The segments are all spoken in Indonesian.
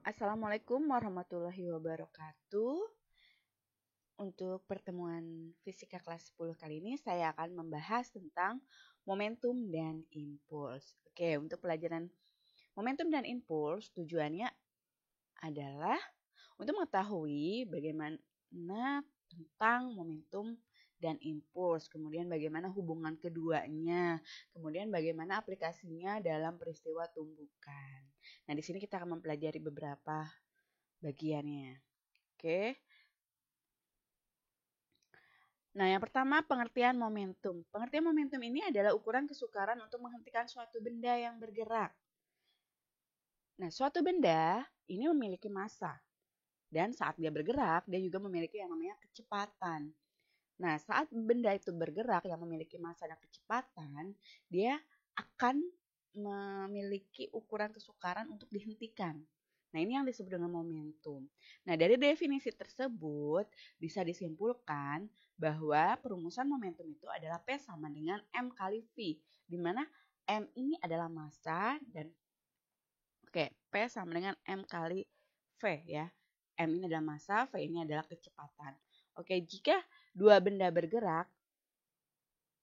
Assalamualaikum warahmatullahi wabarakatuh. Untuk pertemuan fisika kelas 10 kali ini saya akan membahas tentang momentum dan impuls. Oke, untuk pelajaran momentum dan impuls tujuannya adalah untuk mengetahui bagaimana tentang momentum dan impuls, kemudian bagaimana hubungan keduanya, kemudian bagaimana aplikasinya dalam peristiwa tumbukan. Nah, di sini kita akan mempelajari beberapa bagiannya. Oke. Nah, yang pertama pengertian momentum. Pengertian momentum ini adalah ukuran kesukaran untuk menghentikan suatu benda yang bergerak. Nah, suatu benda ini memiliki massa. Dan saat dia bergerak, dia juga memiliki yang namanya kecepatan. Nah, saat benda itu bergerak yang memiliki massa dan kecepatan, dia akan memiliki ukuran kesukaran untuk dihentikan. Nah, ini yang disebut dengan momentum. Nah, dari definisi tersebut bisa disimpulkan bahwa perumusan momentum itu adalah P sama dengan M kali V, di mana M ini adalah massa dan P sama dengan M kali V ya. M ini adalah massa, V ini adalah kecepatan. Jika dua benda bergerak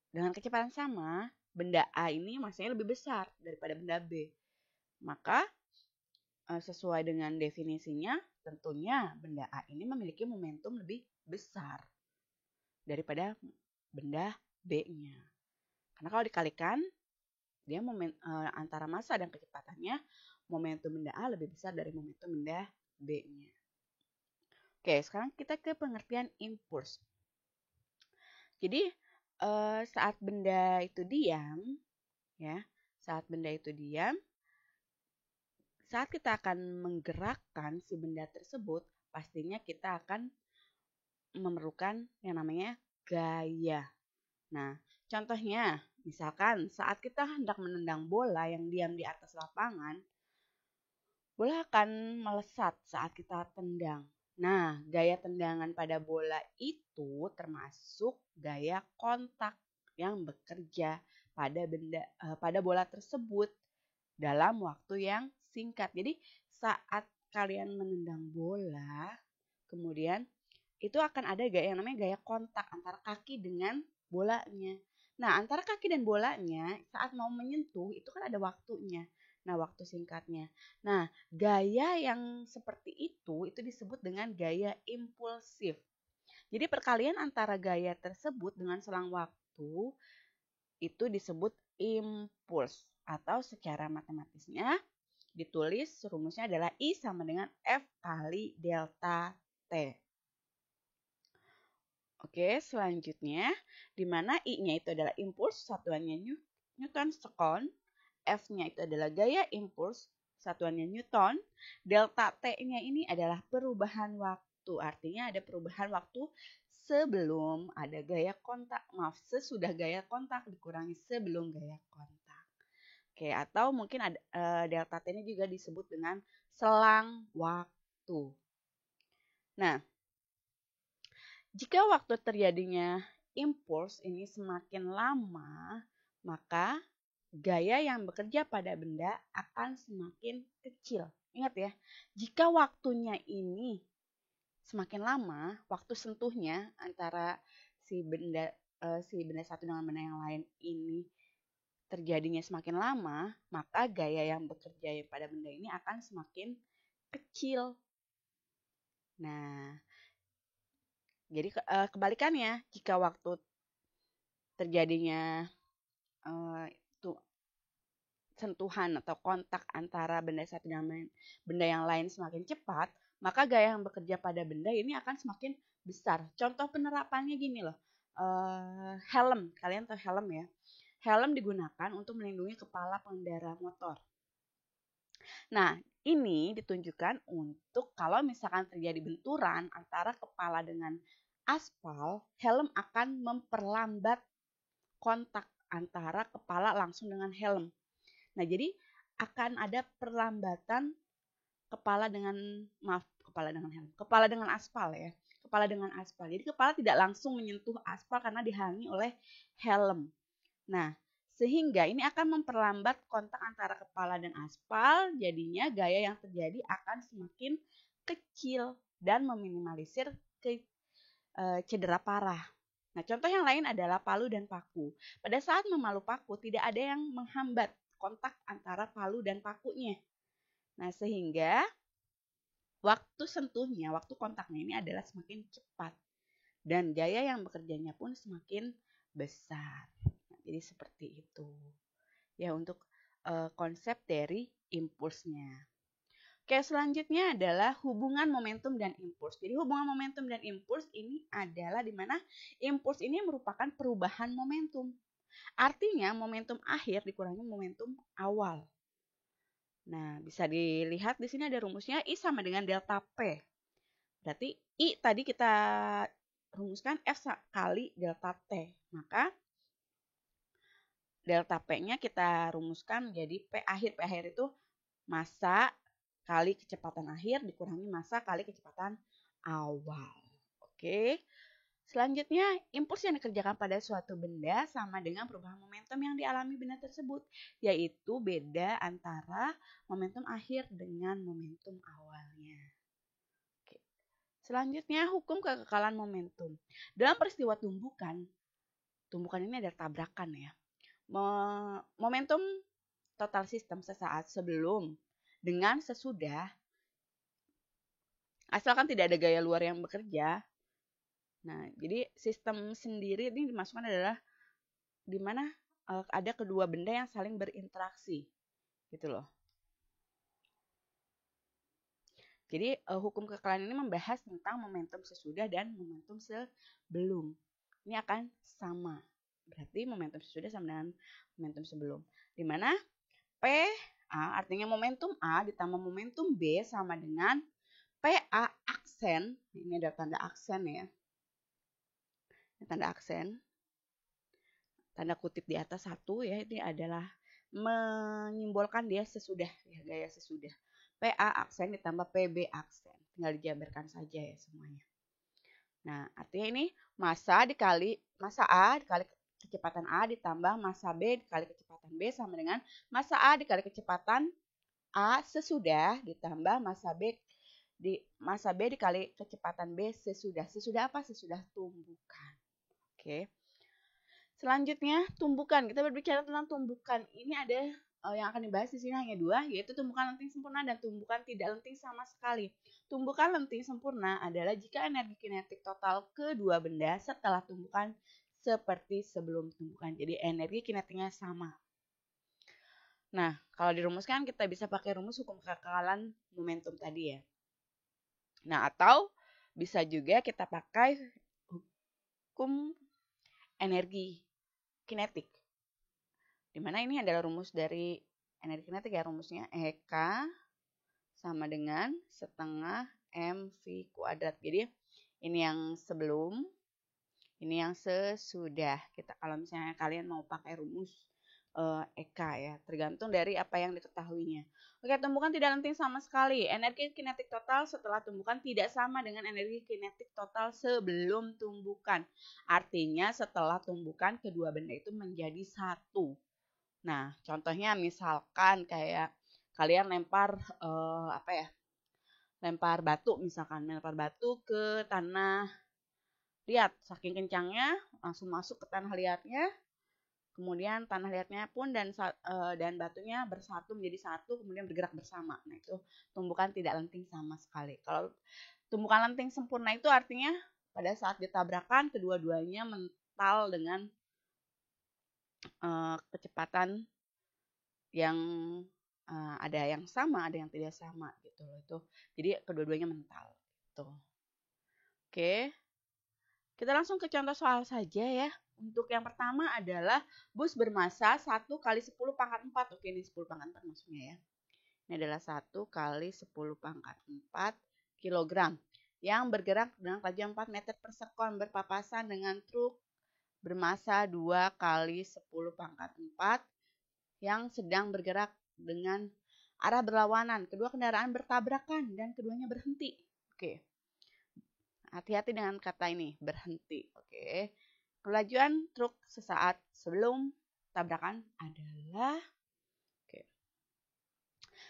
dengan kecepatan sama, benda A ini massanya lebih besar daripada benda B. Maka sesuai dengan definisinya, tentunya benda A ini memiliki momentum lebih besar daripada benda B-nya. Karena kalau dikalikan, dia antara massa dan kecepatannya, momentum benda A lebih besar dari momentum benda B-nya. Oke, sekarang kita ke pengertian impuls. Jadi saat benda itu diam, ya, saat kita akan menggerakkan si benda tersebut, pastinya kita akan memerlukan yang namanya gaya. Nah, contohnya, misalkan saat kita hendak menendang bola yang diam di atas lapangan, bola akan melesat saat kita tendang. Nah, gaya tendangan pada bola itu termasuk gaya kontak yang bekerja pada bola tersebut dalam waktu yang singkat. Jadi saat kalian menendang bola, kemudian itu akan ada gaya yang namanya gaya kontak antara kaki dengan bolanya. Nah, antara kaki dan bolanya saat mau menyentuh itu kan ada waktunya. Nah, waktu singkatnya. Nah, gaya yang seperti itu disebut dengan gaya impulsif. Jadi perkalian antara gaya tersebut dengan selang waktu itu disebut impuls. Atau secara matematisnya ditulis rumusnya adalah I sama dengan F kali delta T. Oke, selanjutnya di mana I-nya itu adalah impuls, satuannya Newton second, F-nya itu adalah gaya impuls, satuannya Newton, delta T-nya ini adalah perubahan waktu. Artinya ada perubahan waktu sebelum ada gaya kontak. Sesudah gaya kontak dikurangi sebelum gaya kontak. Oke, atau mungkin ada delta T-nya juga disebut dengan selang waktu. Nah, jika waktu terjadinya impuls ini semakin lama, maka gaya yang bekerja pada benda akan semakin kecil. Ingat ya, jika waktunya ini semakin lama, waktu sentuhnya antara si benda satu dengan benda yang lain ini terjadinya semakin lama, maka gaya yang bekerja pada benda ini akan semakin kecil. Nah, jadi kebalikannya, jika waktu terjadinya sentuhan atau kontak antara benda satu dengan benda yang lain semakin cepat, maka gaya yang bekerja pada benda ini akan semakin besar. Contoh penerapannya gini loh, helm, kalian tahu helm ya? Helm digunakan untuk melindungi kepala pengendara motor. Nah, ini ditunjukkan untuk kalau misalkan terjadi benturan antara kepala dengan aspal, helm akan memperlambat kontak antara kepala langsung dengan helm. Nah, jadi akan ada perlambatan kepala dengan aspal ya. Kepala dengan aspal. Jadi kepala tidak langsung menyentuh aspal karena dihalangi oleh helm. Nah, Sehingga ini akan memperlambat kontak antara kepala dan aspal, jadinya gaya yang terjadi akan semakin kecil dan meminimalisir cedera parah. Nah, contoh yang lain adalah palu dan paku. Pada saat memalu paku, tidak ada yang menghambat kontak antara palu dan pakunya. Nah, sehingga waktu sentuhnya, waktu kontaknya ini adalah semakin cepat. Dan gaya yang bekerjanya pun semakin besar. Nah, jadi seperti itu. Ya, untuk konsep dari impulsnya. Oke, selanjutnya adalah hubungan momentum dan impuls. Jadi hubungan momentum dan impuls ini adalah di mana impuls ini merupakan perubahan momentum. Artinya momentum akhir dikurangi momentum awal. Nah, bisa dilihat di sini ada rumusnya I sama dengan delta P. Berarti I tadi kita rumuskan F kali delta T. Maka delta P-nya kita rumuskan menjadi P akhir itu massa kali kecepatan akhir dikurangi massa kali kecepatan awal. Oke. Selanjutnya, impuls yang dikerjakan pada suatu benda sama dengan perubahan momentum yang dialami benda tersebut, yaitu beda antara momentum akhir dengan momentum awalnya. Oke. Selanjutnya, hukum kekekalan momentum. Dalam peristiwa tumbukan ini ada tabrakan ya. Momentum total sistem sesaat sebelum dengan sesudah, asalkan tidak ada gaya luar yang bekerja. Nah, jadi sistem sendiri ini dimasukkan adalah di mana ada kedua benda yang saling berinteraksi, gitu loh. Jadi hukum kekekalan ini membahas tentang momentum sesudah dan momentum sebelum. Ini akan sama. Berarti momentum sesudah sama dengan momentum sebelum. Di mana P A artinya momentum A ditambah momentum B sama dengan PA aksen. Ini ada tanda aksen ya. Ini tanda aksen. Tanda kutip di atas 1 ya, ini adalah menyimbolkan dia sesudah ya, gaya sesudah. PA aksen ditambah PB aksen. Tinggal dijabarkan saja ya semuanya. Nah, artinya ini massa A dikali kecepatan A ditambah massa B dikali kecepatan B sama dengan massa A dikali kecepatan A sesudah ditambah massa B dikali kecepatan B sesudah. Sesudah apa? Sesudah tumbukan. Oke. Selanjutnya, tumbukan. Kita berbicara tentang tumbukan. Ini ada yang akan dibahas di sini hanya 2, yaitu tumbukan lenting sempurna dan tumbukan tidak lenting sama sekali. Tumbukan lenting sempurna adalah jika energi kinetik total kedua benda setelah tumbukan seperti sebelum tumbukan. Jadi energi kinetiknya sama. Nah, kalau dirumuskan kita bisa pakai rumus hukum kekekalan momentum tadi ya. Nah, atau bisa juga kita pakai hukum energi kinetik. Dimana ini adalah rumus dari energi kinetik ya, rumusnya EK sama dengan setengah mv kuadrat. Jadi ini yang sebelum, ini yang sesudah. Kita kalau misalnya kalian mau pakai rumus EK ya, tergantung dari apa yang diketahuinya. Oke, tumbukan tidak lenting sama sekali. Energi kinetik total setelah tumbukan tidak sama dengan energi kinetik total sebelum tumbukan. Artinya setelah tumbukan kedua benda itu menjadi satu. Nah, contohnya misalkan kayak kalian lempar lempar batu misalkan, lempar batu ke tanah liat, saking kencangnya langsung masuk ke tanah liatnya. Kemudian tanah liatnya pun dan batunya bersatu menjadi satu, kemudian bergerak bersama. Nah, itu tumbukan tidak lenting sama sekali. Kalau tumbukan lenting sempurna itu artinya pada saat ditabrakan kedua-duanya mental dengan kecepatan yang ada yang sama, ada yang tidak sama gitu loh itu. Jadi kedua-duanya mental gitu. Oke. Kita langsung ke contoh soal saja ya. Untuk yang pertama adalah bus bermassa 1 kali 10 pangkat 4. Oke, ini 10 pangkat 4 maksudnya ya. Ini adalah 1 kali 10 pangkat 4 kilogram yang bergerak dengan kecepatan 4 meter per sekon berpapasan dengan truk bermassa 2 kali 10 pangkat 4 yang sedang bergerak dengan arah berlawanan. Kedua kendaraan bertabrakan dan keduanya berhenti. Oke. Hati-hati dengan kata ini, berhenti. Oke. Kelajuan truk sesaat sebelum tabrakan adalah, oke,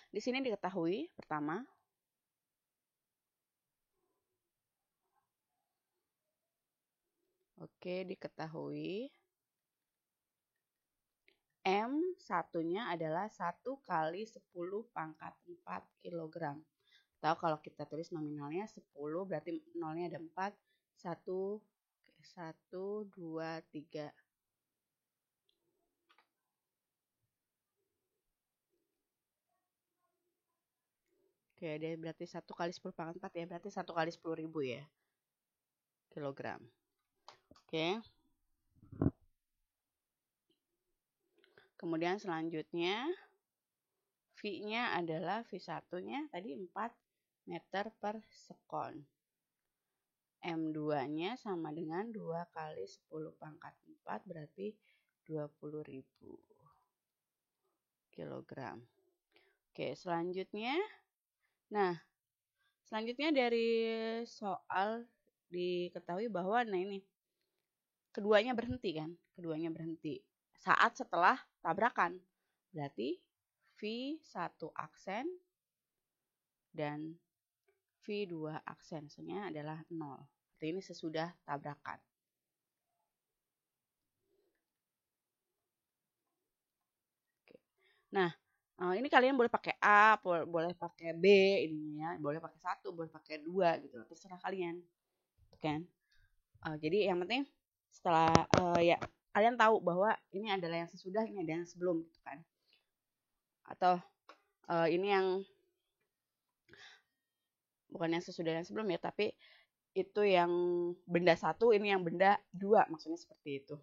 di sini diketahui pertama, oke, diketahui M satunya adalah 1 kali 10 pangkat 4 kg. Atau kalau kita tulis nominalnya 10, berarti nolnya ada 4, 1, 2, 3. Oke, dia berarti 1 kali 10 pangkat 4 ya, berarti 1 kali 10.000 ya, kilogram. Oke. Kemudian selanjutnya, V-nya adalah V1-nya tadi 4 meter per sekon. M2-nya sama dengan 2 kali 10 pangkat 4 berarti 20.000 kilogram. Oke, selanjutnya. Nah, selanjutnya dari soal diketahui bahwa nah ini keduanya berhenti kan? Keduanya berhenti saat setelah tabrakan. Berarti V1 aksen dan V2 aksennya adalah 0. Berarti ini sesudah tabrakan. Oke. Nah, ini kalian boleh pakai A, boleh pakai B, ini ya, boleh pakai 1, boleh pakai 2 gitu, terserah kalian, kan? Jadi yang penting setelah ya kalian tahu bahwa ini adalah yang sesudah, ini ada yang sebelum, gitu kan? Atau ini yang bukan yang sesudah yang sebelum ya, tapi itu yang benda 1, ini yang benda 2, maksudnya seperti itu.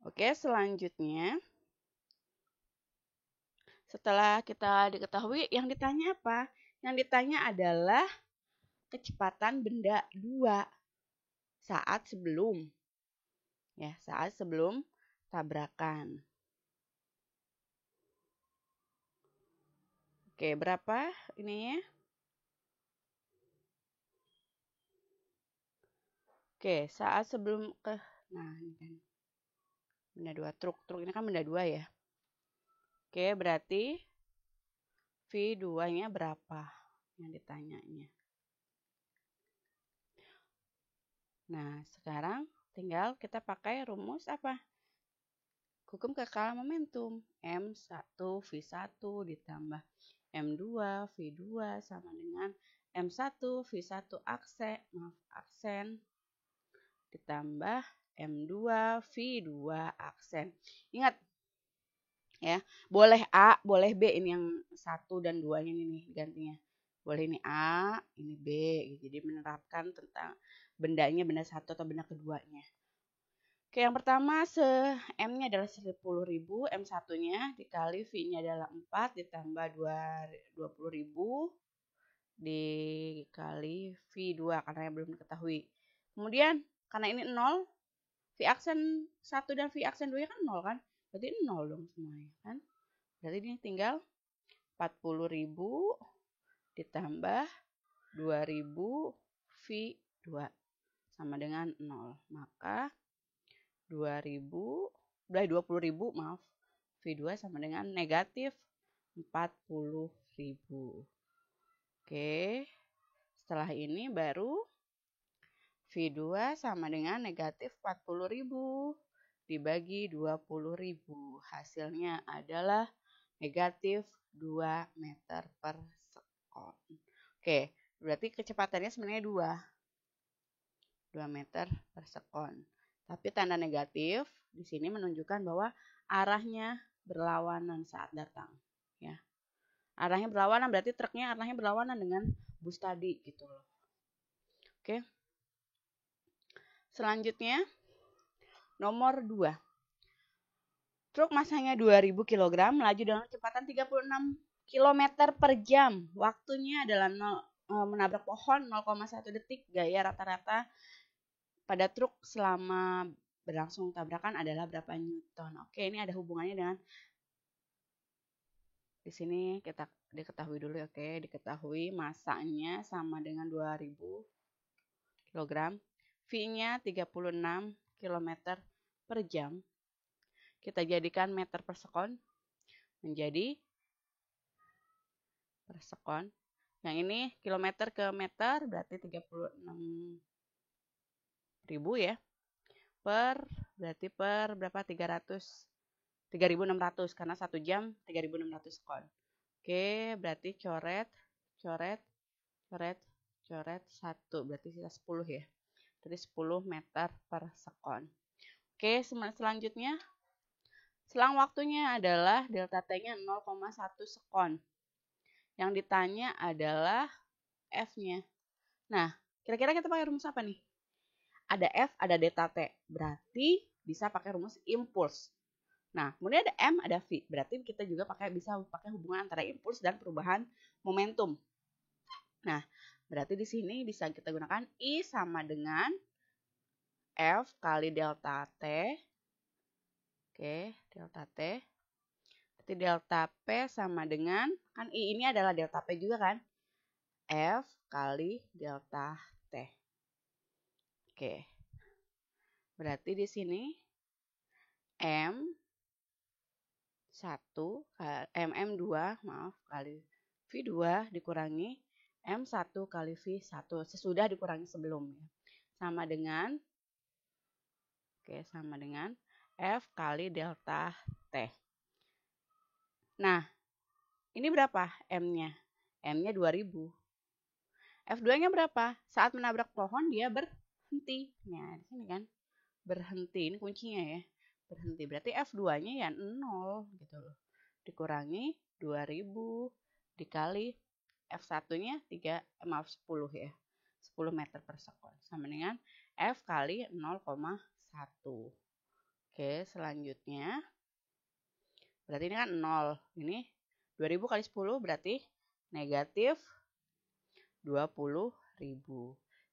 Oke, selanjutnya setelah kita diketahui, yang ditanya apa? Yang ditanya adalah kecepatan benda 2 saat sebelum tabrakan. Oke, berapa ininya? Oke, saat sebelum nah ini kan benda 2, truk ini kan benda 2 ya. Oke, berarti V2-nya berapa yang ditanyanya. Nah, sekarang tinggal kita pakai rumus apa? Hukum kekalahan momentum. M1 V1 ditambah M2 V2 sama dengan M1 V1 aksen ditambah M2 V2 aksen. Ingat ya, boleh A, boleh B, ini yang 1 dan 2-nya ini nih gantinya. Boleh ini A, ini B, gitu. Jadi menerapkan tentang bendanya benda 1 atau benda keduanya. Oke, yang pertama M-nya adalah 10.000, M1-nya dikali V-nya adalah 4 ditambah 20.000 dikali V2 karena yang belum diketahui. Kemudian karena ini 0, V aksen 1 dan V aksen 2 kan 0 kan? Berarti 0 dong semuanya kan? Berarti ini tinggal 40.000 ditambah 2.000 V2 sama dengan 0. Maka 20.000 maaf, V2 sama dengan negatif 40.000. Oke, setelah ini baru V2 sama dengan negatif 40.000 dibagi 20.000. Hasilnya adalah negatif 2 meter per sekon. Oke, berarti kecepatannya sebenarnya 2 meter per sekon. Tapi tanda negatif di sini menunjukkan bahwa arahnya berlawanan saat datang. Ya. Arahnya berlawanan berarti truknya arahnya berlawanan dengan bus tadi gitu loh. Oke. Selanjutnya nomor 2. Truk masanya 2.000 kg melaju dengan kecepatan 36 km per jam. Waktunya adalah menabrak pohon 0,1 detik. Gaya rata-rata pada truk selama berlangsung tabrakan adalah berapa newton. Oke, ini ada hubungannya dengan di sini kita diketahui dulu. Oke, diketahui masanya sama dengan 2.000 kg. V-nya 36 km per jam. Kita jadikan meter per sekon menjadi per sekon. Yang ini kilometer ke meter berarti 36.000 ya. Berarti per berapa? 3.600 karena 1 jam 3.600 sekon. Oke, berarti coret 1, berarti sisa 10 ya. Jadi 10 meter per sekon. Oke, selanjutnya selang waktunya adalah delta T-nya 0,1 sekon. Yang ditanya adalah F-nya. Nah, kira-kira kita pakai rumus apa nih? Ada F, ada delta T. Berarti bisa pakai rumus impuls. Nah, kemudian ada M, ada V. Berarti kita juga bisa pakai hubungan antara impuls dan perubahan momentum. Nah, berarti di sini bisa kita gunakan I sama dengan F kali delta T. Oke, delta T. Berarti delta P sama dengan, kan I ini adalah delta P juga kan? F kali delta T. Oke. Berarti di sini M2 kali V2 dikurangi M1 kali V1 sesudah dikurangi sebelumnya. Sama dengan F kali delta T. Nah, ini berapa M-nya? M-nya 2000. F2-nya berapa? Saat menabrak pohon dia berhenti. Nah, di sini kan berhenti. Ini kuncinya ya. Berhenti. Berarti F2-nya ya 0 gitu loh. Dikurangi 2000 dikali F1-nya 10 ya. 10 meter per sekon. Sama dengan F kali 0,1. Oke, selanjutnya. Berarti ini kan 0. Ini 2000 kali 10 berarti negatif 20.000.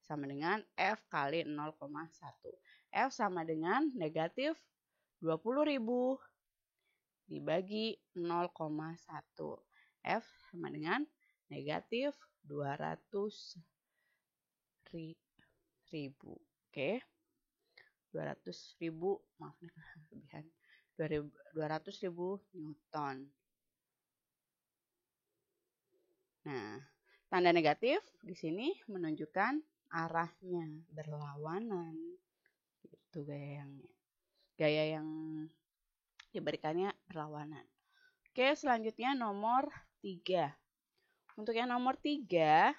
Sama dengan F kali 0,1. F sama dengan negatif 20.000 dibagi 0,1. F sama dengan negatif 200.000. Oke. 200.000, maaf nih kelebihan. 200.000 Newton. Nah, tanda negatif di sini menunjukkan arahnya berlawanan. Itu gaya yang diberikannya berlawanan. Oke, selanjutnya nomor 3. Untuk yang nomor 3,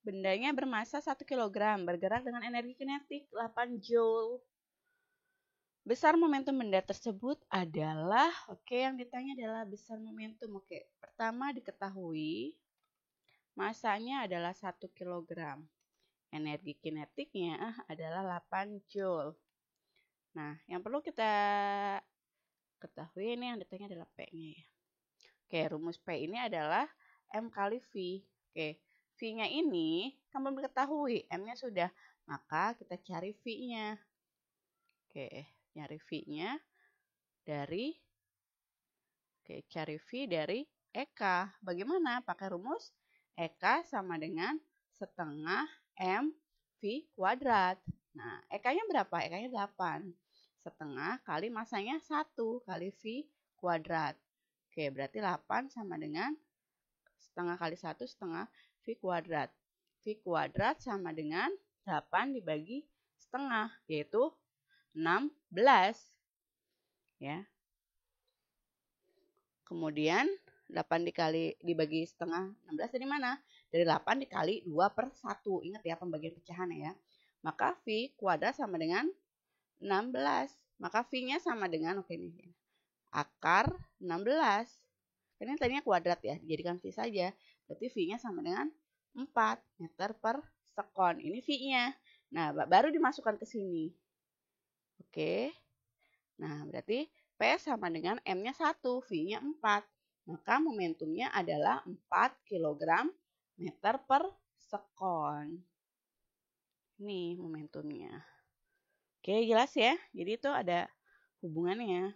bendanya bermassa 1 kg, bergerak dengan energi kinetik 8 Joule. Besar momentum benda tersebut adalah, yang ditanya adalah besar momentum. Pertama diketahui massanya adalah 1 kg. Energi kinetiknya adalah 8 Joule. Nah, yang perlu kita ketahui ini yang ditanya adalah P-nya ya. Rumus P ini adalah M kali V. V-nya ini kan belum diketahui, M-nya sudah. Maka kita cari V-nya. Nyari V-nya dari cari V dari EK. Bagaimana? Pakai rumus EK sama dengan setengah M V kuadrat. Nah, EK-nya berapa? EK-nya 8. Setengah kali massanya 1 kali V kuadrat. Berarti 8 sama dengan setengah kali 1 setengah V kuadrat. V kuadrat sama dengan 8 dibagi setengah, yaitu 16. Ya. Kemudian 8 dibagi setengah 16 dari mana? Dari 8 dikali 2 per 1. Ingat ya pembagian pecahan ya. Maka V kuadrat sama dengan 16. Maka V-nya sama dengan, ini akar 16. Ini tadinya kuadrat ya, dijadikan V saja. Berarti V-nya sama dengan 4 meter per sekon. Ini V-nya. Nah, baru dimasukkan ke sini. Nah, berarti P sama dengan M-nya 1, V-nya 4. Maka momentumnya adalah 4 kg meter per sekon. Ini momentumnya. Jelas ya? Jadi itu ada hubungannya.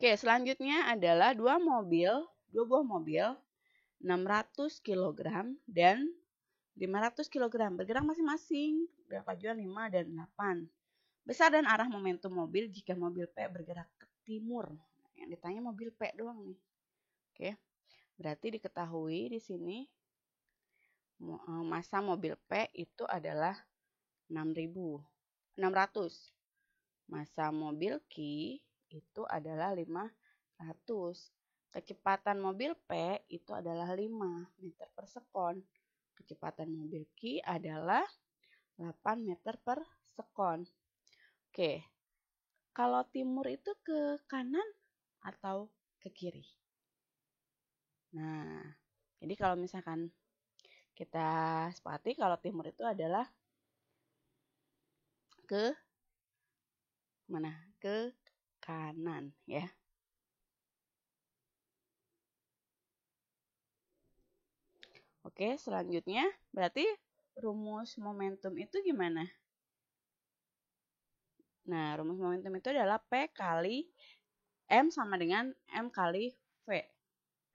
Selanjutnya adalah dua buah mobil 600 kg dan 500 kg, bergerak masing-masing dengan kemajuan 5 dan 8. Besar dan arah momentum mobil jika mobil P bergerak ke timur. Yang ditanya mobil P doang nih. Oke. Berarti diketahui di sini massa mobil P itu adalah 600. Massa mobil Q itu adalah 500. Kecepatan mobil P itu adalah 5 meter per sekon. Kecepatan mobil Q adalah 8 meter per sekon. Oke, kalau timur itu ke kanan atau ke kiri? Nah, jadi kalau misalkan kita sepakati kalau timur itu adalah ke mana? Ke kanan ya. Oke, selanjutnya berarti rumus momentum itu gimana? Nah, rumus momentum itu adalah P kali M sama dengan M kali V.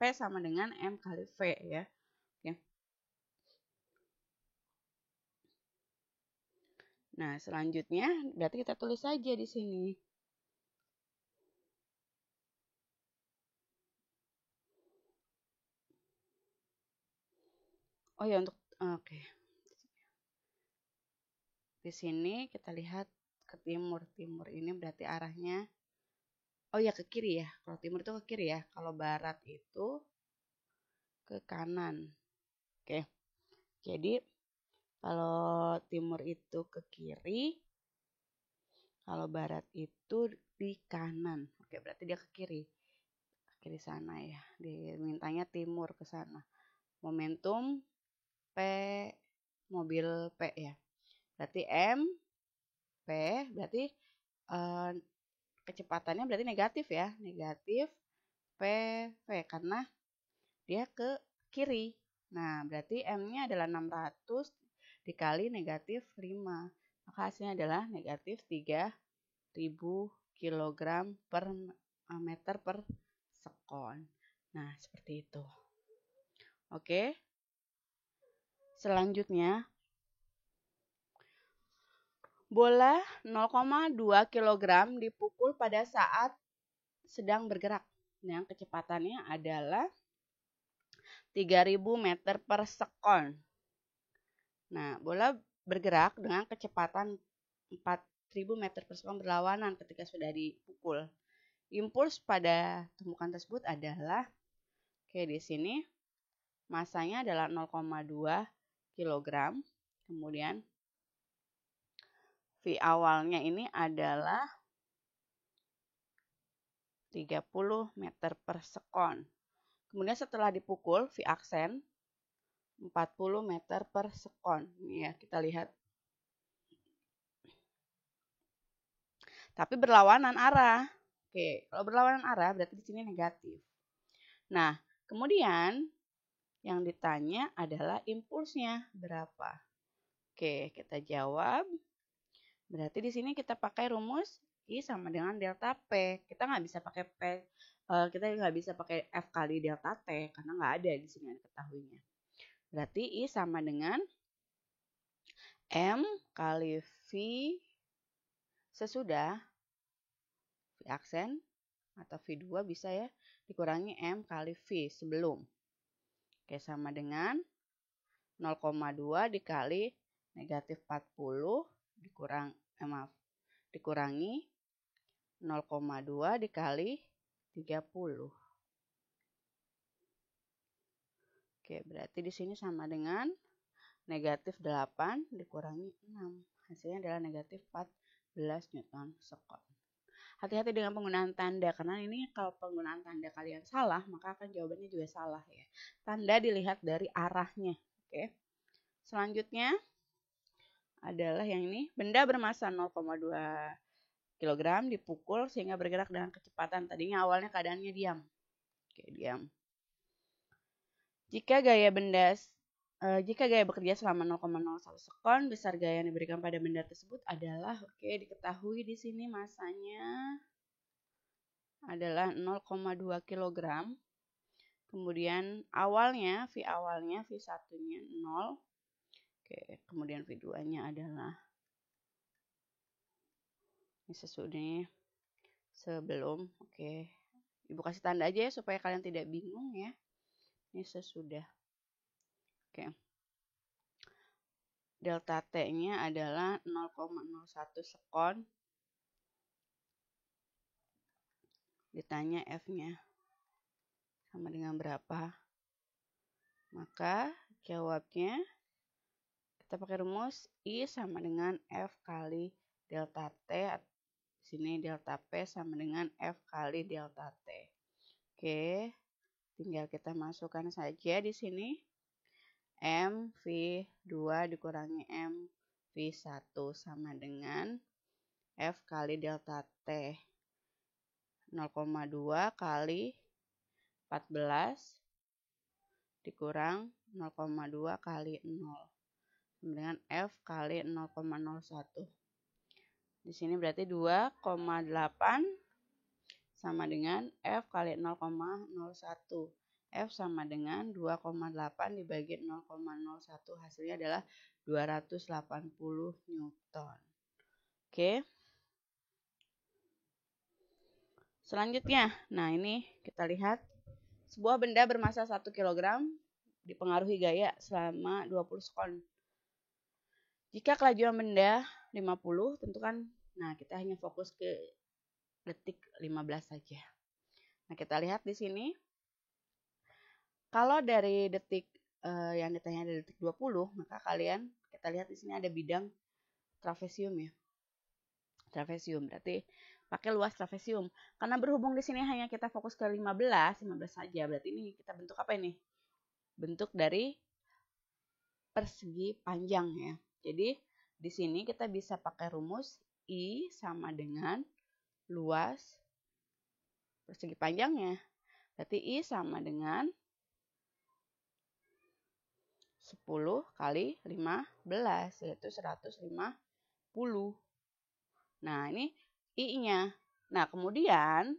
P sama dengan M kali V ya. Oke. Nah, selanjutnya berarti kita tulis saja di sini. Oh ya, untuk oke. Di sini kita lihat ke timur. Timur ini berarti arahnya oh ya ke kiri ya. Kalau timur itu ke kiri ya. Kalau barat itu ke kanan. Oke. Jadi kalau timur itu ke kiri, kalau barat itu di kanan. Oke, berarti dia ke kiri. Ke kiri sana ya. Dimintanya timur ke sana. Momentum P mobil P ya. Berarti M P berarti kecepatannya berarti negatif ya. Negatif P V karena dia ke kiri. Nah, berarti M-nya adalah 600 dikali negatif 5. Maka hasilnya adalah negatif 3000 kg per meter per sekon. Nah, seperti itu. Oke. Selanjutnya, bola 0,2 kg dipukul pada saat sedang bergerak. Yang kecepatannya adalah 3000 meter per sekon. Nah, bola bergerak dengan kecepatan 4000 meter per sekon berlawanan ketika sudah dipukul. Impuls pada tumpukan tersebut adalah, oke di sini masanya adalah 0,2 kg. Kemudian V awalnya ini adalah 30 meter per sekon. Kemudian setelah dipukul V aksen 40 meter per sekon. Ini ya, kita lihat. Tapi berlawanan arah. Oke, kalau berlawanan arah berarti di sini negatif. Nah, kemudian yang ditanya adalah impulsnya berapa. Oke, kita jawab. Berarti di sini kita pakai rumus I sama dengan delta P. Kita nggak bisa pakai P, kita nggak bisa pakai F kali delta T karena nggak ada di sini ketahuinya. Berarti I sama dengan M kali V sesudah V aksen atau V2 bisa ya dikurangi M kali V sebelum. Oke, sama dengan 0,2 dikali negatif 40 dikurangi 0,2 dikali 30. Oke, berarti di sini sama dengan negatif 8 dikurangi 6. Hasilnya adalah negatif 14 Newton sekon. Hati-hati dengan penggunaan tanda, karena ini kalau penggunaan tanda kalian salah, maka akan jawabannya juga salah ya. Tanda dilihat dari arahnya. Oke. Selanjutnya adalah yang ini, benda bermassa 0,2 kg dipukul sehingga bergerak dengan kecepatan. Tadinya awalnya keadaannya diam. Oke, diam. Jika gaya bekerja selama 0,01 sekon, besar gaya yang diberikan pada benda tersebut adalah, oke, diketahui di sini massanya adalah 0,2 kg. Kemudian V awalnya V1-nya 0. Oke, kemudian V2-nya adalah ini sesudah sebelum. Oke, Ibu kasih tanda aja ya supaya kalian tidak bingung ya. Ini sesudah. Oke. Delta T-nya adalah 0,01 sekon. Ditanya F-nya sama dengan berapa? Maka jawabnya kita pakai rumus I sama dengan F kali delta T. Sini delta P sama dengan F kali delta T. Oke, tinggal kita masukkan saja di sini. M V2 dikurangi M V1 sama dengan F kali delta T. 0,2 kali 14 dikurang 0,2 kali 0 sama dengan F kali 0,01. Di sini berarti 2,8 sama dengan F kali 0,01. F sama dengan 2,8 dibagi 0,01. Hasilnya adalah 280 Newton. Oke. Selanjutnya, nah ini kita lihat sebuah benda bermasa 1 kg dipengaruhi gaya selama 20 sekon. Jika kelajuan benda 50, tentukan, nah kita hanya fokus ke detik 15 saja. Nah kita lihat di sini, kalau dari detik yang ditanya dari detik 20, maka kita lihat di sini ada bidang trapesium ya. Trapesium berarti pakai luas trapesium. Karena berhubung di sini hanya kita fokus ke 15 saja, berarti ini kita bentuk apa ini? Bentuk dari persegi panjang ya. Jadi di sini kita bisa pakai rumus I sama dengan luas persegi panjangnya. Berarti I sama dengan 10 kali 15 yaitu 150. Nah, ini I-nya. Nah, kemudian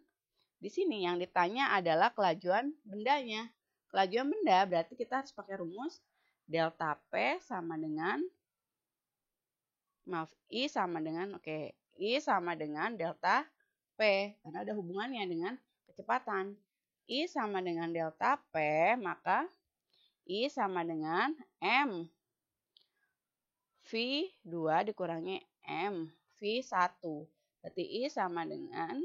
di sini yang ditanya adalah kelajuan bendanya. Kelajuan benda berarti kita harus pakai rumus delta P sama dengan I sama dengan I sama dengan delta P karena ada hubungannya dengan kecepatan. I sama dengan delta P, maka I sama dengan M V2 dikurangi M V1. Berarti I sama dengan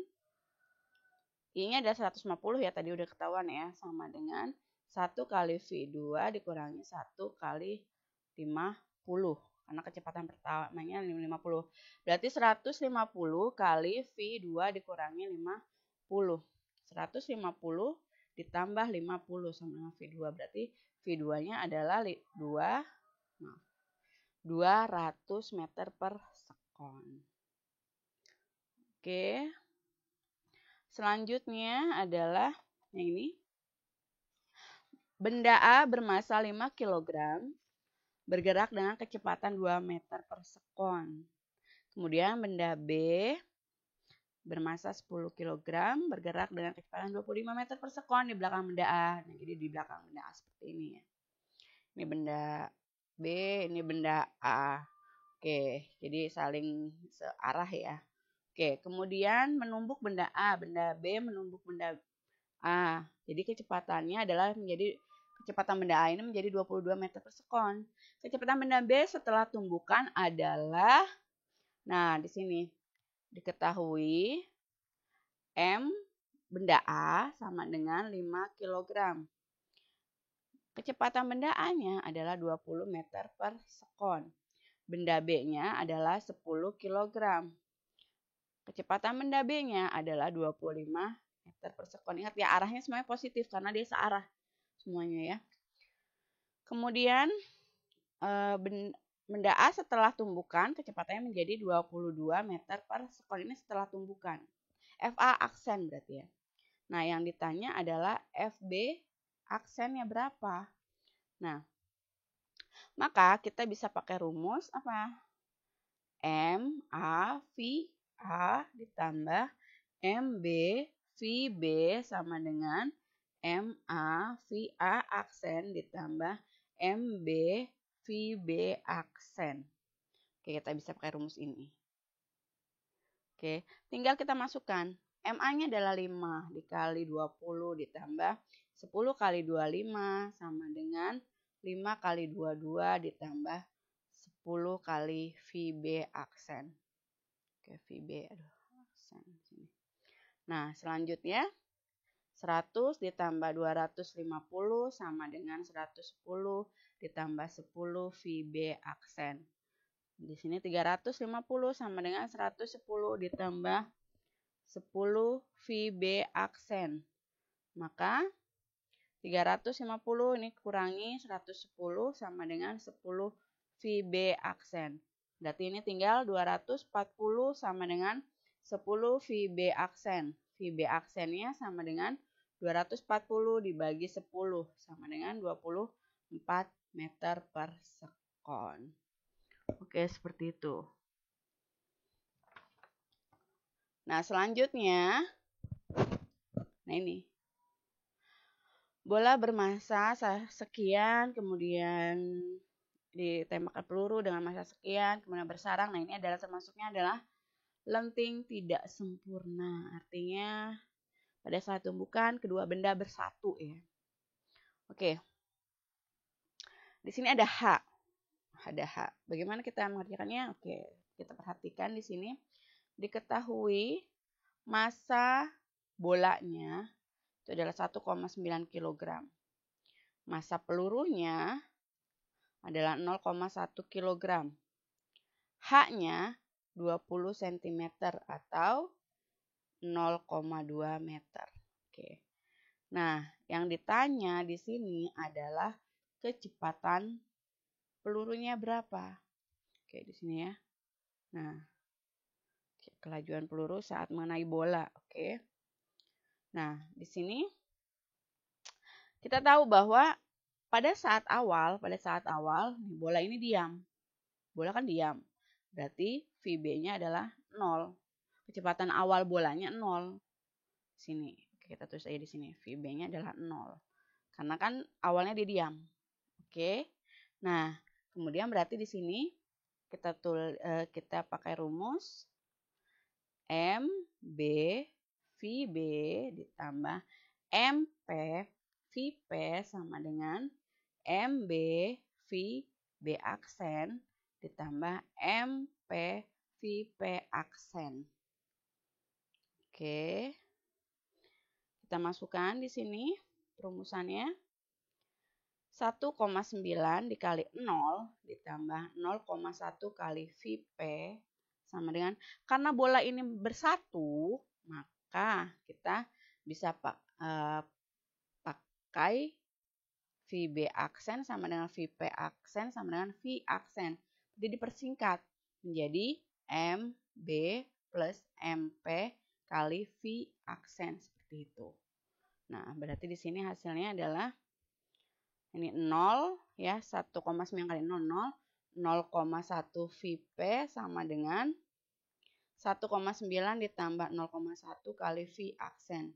I-nya adalah 150 ya, tadi udah ketahuan ya, sama dengan 1 kali V2 dikurangi 1 kali 50. Karena kecepatan pertamanya 50. Berarti 150 kali V2 dikurangi 50. 150 ditambah 50 sama dengan V2. Berarti V2-nya adalah 200 meter per sekon. Oke. Selanjutnya adalah yang ini. Benda A bermasa 5 kg bergerak dengan kecepatan 2 meter per sekon. Kemudian benda B bermasa 10 kg bergerak dengan kecepatan 25 meter per sekon di belakang benda A. Nah, jadi di belakang benda A seperti ini ya. Ini benda B, ini benda A. Oke, jadi saling searah ya. Oke, kemudian menumbuk benda A, benda B menumbuk benda A. Jadi kecepatannya adalah kecepatan benda A ini menjadi 22 meter per sekon. Kecepatan benda B setelah tumbukan adalah, nah di sini diketahui M benda A sama dengan 5 kg. Kecepatan benda A-nya adalah 20 meter per sekon. Benda B-nya adalah 10 kg. Kecepatan benda B-nya adalah 25 meter per sekon. Ingat ya, arahnya semuanya positif karena dia searah semuanya ya. Kemudian benda A setelah tumbukan kecepatannya menjadi 22 meter per sekon. Ini setelah tumbukan. FA aksen berarti ya. Nah, yang ditanya adalah FB aksennya berapa? Nah, maka kita bisa pakai rumus apa? MA V A ditambah MB VB sama dengan MA VA aksen ditambah MB VB aksen. Oke, kita bisa pakai rumus ini. Oke, tinggal kita masukkan. MA-nya adalah 5 dikali 20 ditambah 10 kali 25 sama dengan 5 kali 22 ditambah 10 kali VB aksen. Oke, VB aksen sini. Nah, selanjutnya 100 ditambah 250 sama dengan 110 ditambah 10 VB aksen. Di sini 350 sama dengan 110 ditambah 10 VB aksen. Maka 350 ini kurangi 110 sama dengan 10 VB aksen. Berarti ini tinggal 240 sama dengan 10 VB aksen. VB aksennya sama dengan 240 dibagi 10 sama dengan 24 meter per sekon. Oke, seperti itu. Nah, selanjutnya, nah ini. Bola bermasa sekian, kemudian ditembakkan peluru dengan massa sekian, kemudian bersarang. Nah, ini adalah termasuknya adalah lenting tidak sempurna. Artinya pada saat tumbukan kedua benda bersatu ya. Oke. Di sini ada H. Ada H. Bagaimana kita mengerjakannya? Oke, kita perhatikan di sini. Diketahui massa bolanya itu adalah 1,9 kg. Massa pelurunya adalah 0,1 kg. H-nya 20 cm atau 0,2 meter. Oke. Nah, yang ditanya di sini adalah kecepatan pelurunya berapa. Oke, di sini ya. Nah, kelajuan peluru saat mengenai bola. Oke. Nah, di sini kita tahu bahwa pada saat awal bola ini diam. Bola kan diam. Berarti VB-nya adalah 0. Kecepatan awal bolanya 0. Sini, kita tulis aja di sini. VB-nya adalah 0. Karena kan awalnya dia diam. Oke. Nah, kemudian berarti di sini kita pakai rumus MB VB ditambah MP VP sama dengan MB VB aksen ditambah MP VP aksen. Oke. Kita masukkan di sini rumusannya. 1,9 dikali 0 ditambah 0,1 kali VP sama dengan, karena bola ini bersatu, maka kita bisa pakai VB aksen sama dengan VP aksen sama dengan V aksen. Jadi dipersingkat menjadi MB plus MP kali V aksen seperti itu. Nah, berarti di sini hasilnya adalah ini 0 ya, 1,9 kali 0, 0,1 VP sama dengan 1,9 ditambah 0,1 kali V aksen.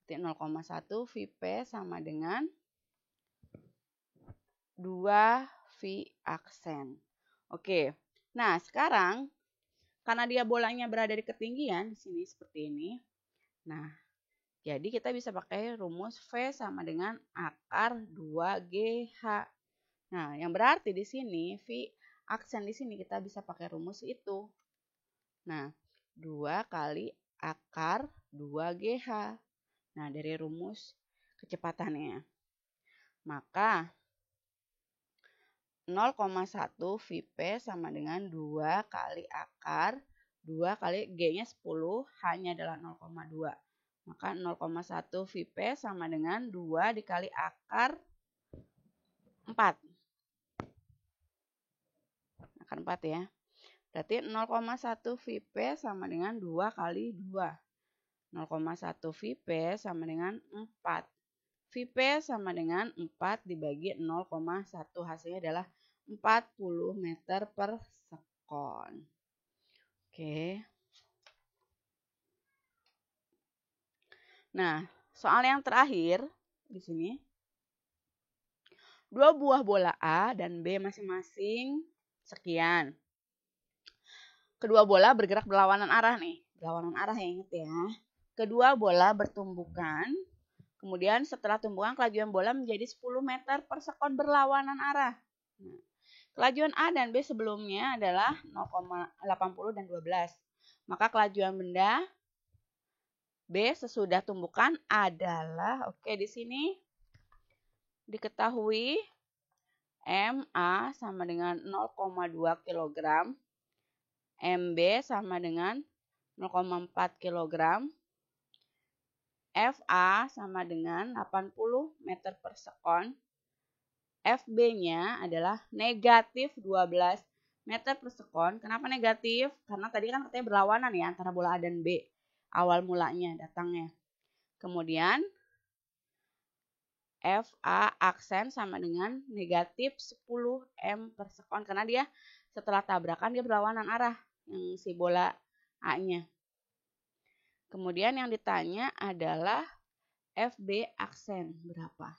Berarti 0,1 VP sama dengan 2 V aksen. Oke. Nah, sekarang karena dia bolanya berada di ketinggian di sini seperti ini. Nah, jadi kita bisa pakai rumus V sama dengan akar 2GH. Nah, yang berarti di sini V aksen di sini kita bisa pakai rumus itu. Nah, 2 kali akar 2GH. Nah, dari rumus kecepatannya. Maka 0,1 VP sama dengan 2 kali akar 2 kali G-nya 10, H-nya adalah 0,2. Maka 0,1 VP sama dengan 2 dikali akar 4. Akar 4 ya. Berarti 0,1 VP sama dengan 2 kali 2. 0,1 VP sama dengan 4. VP sama dengan 4 dibagi 0,1. Hasilnya adalah 40 meter per sekon. Oke. Nah, soal yang terakhir di sini. 2 buah bola A dan B masing-masing sekian. Kedua bola bergerak berlawanan arah nih. Berlawanan arah ya, ingat ya. Kedua bola bertumbukan. Kemudian setelah tumbukan kelajuan bola menjadi 10 meter per sekon berlawanan arah. Nah, kelajuan A dan B sebelumnya adalah 0,80 dan 12. Maka kelajuan benda B sesudah tumbukan adalah, oke, di sini diketahui MA sama dengan 0,2 kg, MB sama dengan 0,4 kg, FA sama dengan 80 meter per sekon, FB-nya adalah negatif 12 meter per sekon. Kenapa negatif? Karena tadi kan katanya berlawanan ya antara bola A dan B. Awal mulanya datangnya. Kemudian FA aksen sama dengan negatif 10 M per sekon. Karena dia setelah tabrakan dia berlawanan arah yang si bola A-nya. Kemudian yang ditanya adalah FB aksen berapa?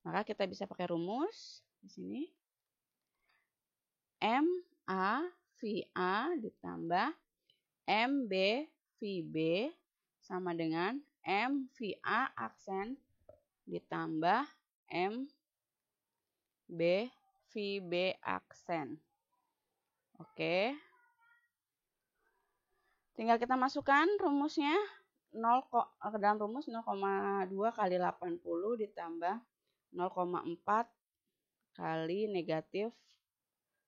Maka kita bisa pakai rumus di sini. MA VA ditambah MB VB sama dengan MVA aksen ditambah MB VB aksen. Oke. Tinggal kita masukkan rumusnya. Ke dalam rumus 0,2 kali 80 ditambah 0,4 kali negatif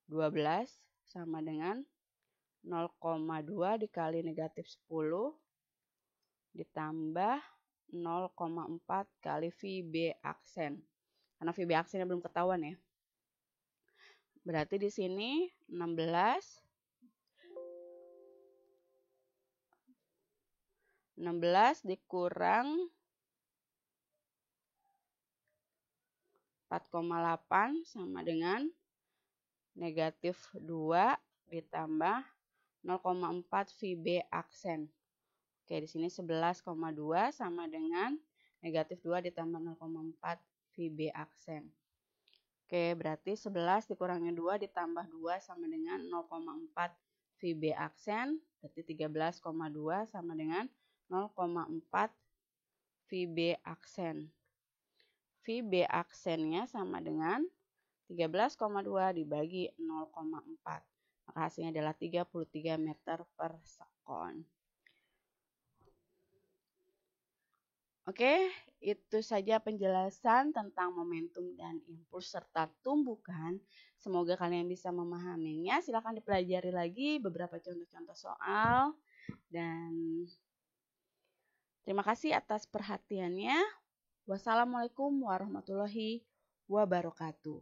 12 sama dengan 0,2 dikali negatif 10 ditambah 0,4 kali VB aksen. Karena VB aksennya belum ketahuan ya. Berarti di sini 16 dikurang 4,8 sama dengan negatif 2 ditambah 0,4 VB aksen. Oke, di sini 11,2 sama dengan negatif 2 ditambah 0,4 VB aksen. Oke, berarti 11 dikurangi 2 ditambah 2 sama dengan 0,4 VB aksen. Berarti 13,2 sama dengan 0,4 VB aksen. VB aksennya sama dengan 13,2 dibagi 0,4. Maka hasilnya adalah 33 meter per sekon. Oke, itu saja penjelasan tentang momentum dan impuls serta tumbukan. Semoga kalian bisa memahaminya. Silakan dipelajari lagi beberapa contoh-contoh soal. Dan terima kasih atas perhatiannya. Wassalamualaikum warahmatullahi wabarakatuh.